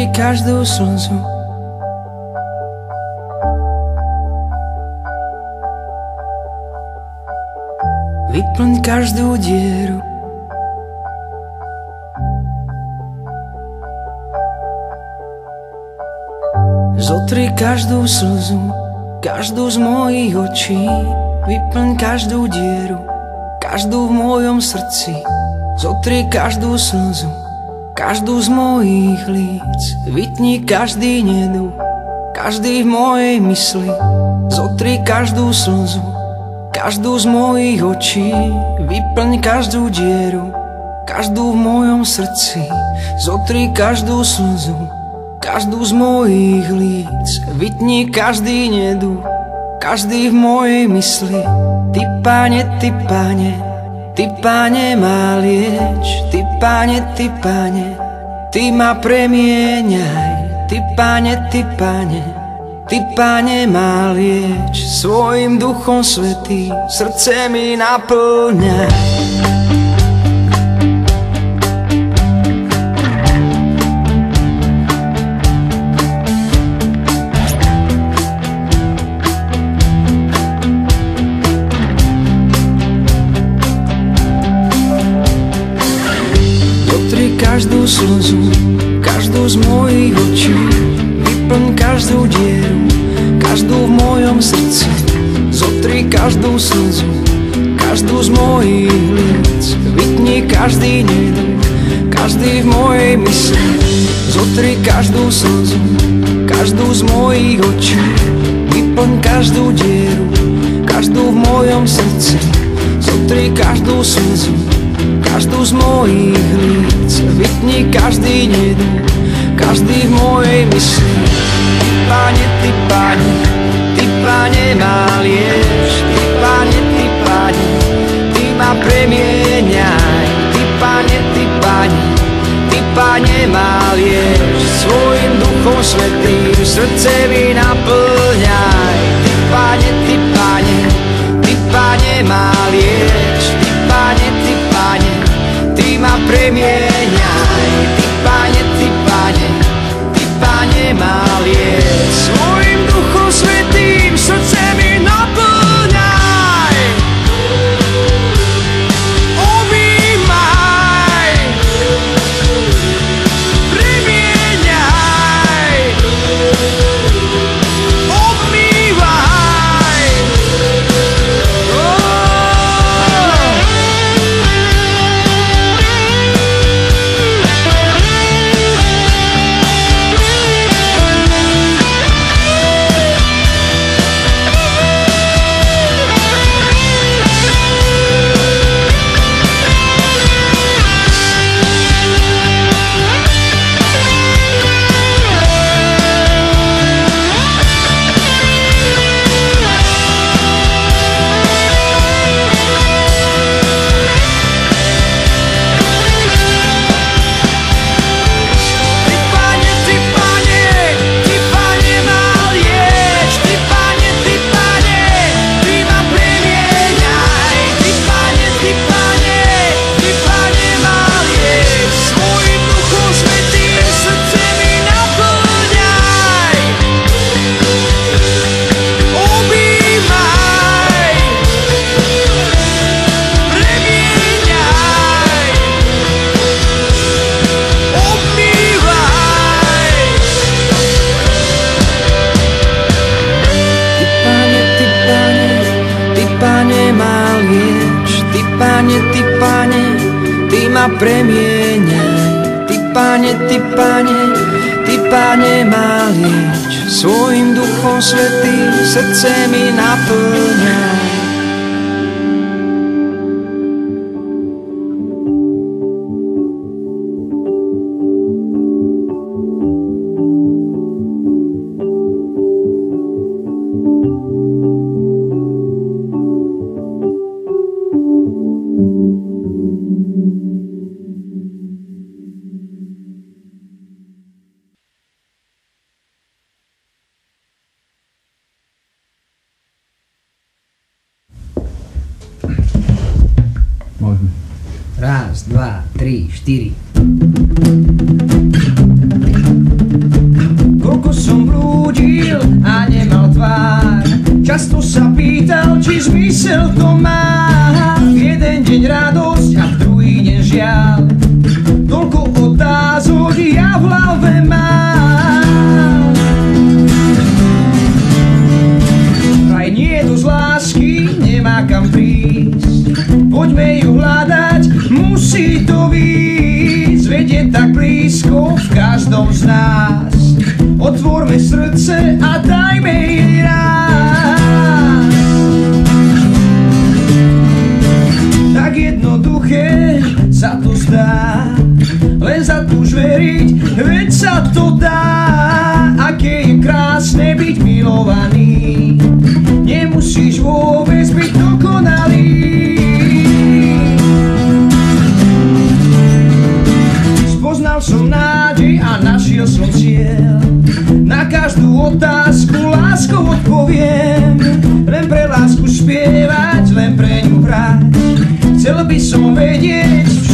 Zotri každú slzu, vyplň každú dieru. Zotri každú slzu, každú z mojich očí, vyplň každú dieru, každú v mojom srdci. Zotri každú slzu, každú z mojich líc, vytni každý neduch, každý v mojej mysli. Zotri každú slzu, každú z mojich očí, vyplň každú dieru, každú v mojom srdci. Zotri každú slzu, každú z mojich líc, vytni každý neduch, každý v mojej mysli. Ty, Pane, Ty, Pane, Ty, Pane, ma lieč. Ty, Pane, Ty, Pane, Ty ma premieňaj. Ty, Pane, Ty, Pane, Ty, Pane, ma lieč. Svojim Duchom Svätým srdce mi naplňaj. Každú slzu, každú z mojich očí, vyplň každú dieru, každú v mojom srdci. Zotri každú slzu, každú z mojich líc, vytni každý neduch, každý v mojej mysli. Zotri každú slzu, každú z mojich očí, vyplň každú dieru, každú v mojom srdci. Zotri každú slzu, každú z mojich líc, vytni každý neduch, každý v mojej mysli. Ty, Pane, Ty, Pane, Ty, Pane, ma lieč. Ty, Pane, Ty, Pane, Ty ma premieňaj. Ty, Pane, Ty, Pane, Ty, Pane, ma lieč. Svojim Duchom Svätým srdce mi naplňaj. Ty, Pane, Ty, Pane, Ty, Pane, ma lieč. Ty, Pane, Ty, Pane, Ty ma premieňaj. Ty, Pane, Ty, Pane, Ty, Pane, ma lieč. Svojim Duchom Svätým srdce mi naplňaj. Objímaj, premieňaj, obmývaj. Premieňaj. Ty, Pane, Ty, Pane, Ty, Pane, ma lieč. Svojim Duchom Svätým srdce mi naplňaj. Raz, dva, tri, štyri. chodil a nemal tvár. Často sa pýtal, či zmysel to má. Jeden deň radosť a v druhý deň žiaľ. Toľko otázok ja v hlave mám. Aj nie dosť lásky, nemá kam prísť. Poďme ju hľadať, musí to výjsť. Veď je tak blízko v každom z nás. Otvorme srdce a dajme jej rád. Tak jednoduché sa to zdá, len zatúž veriť, veď sa to dá. Aké je krásne byť milovaný, nemusíš vôbec byť dokonalý. Spoznal som nádej a našiel som cieľ. Na každú otázku láskou odpoviem. Len pre lásku spievať, len pre ňu hrať. Chcel by som vedieť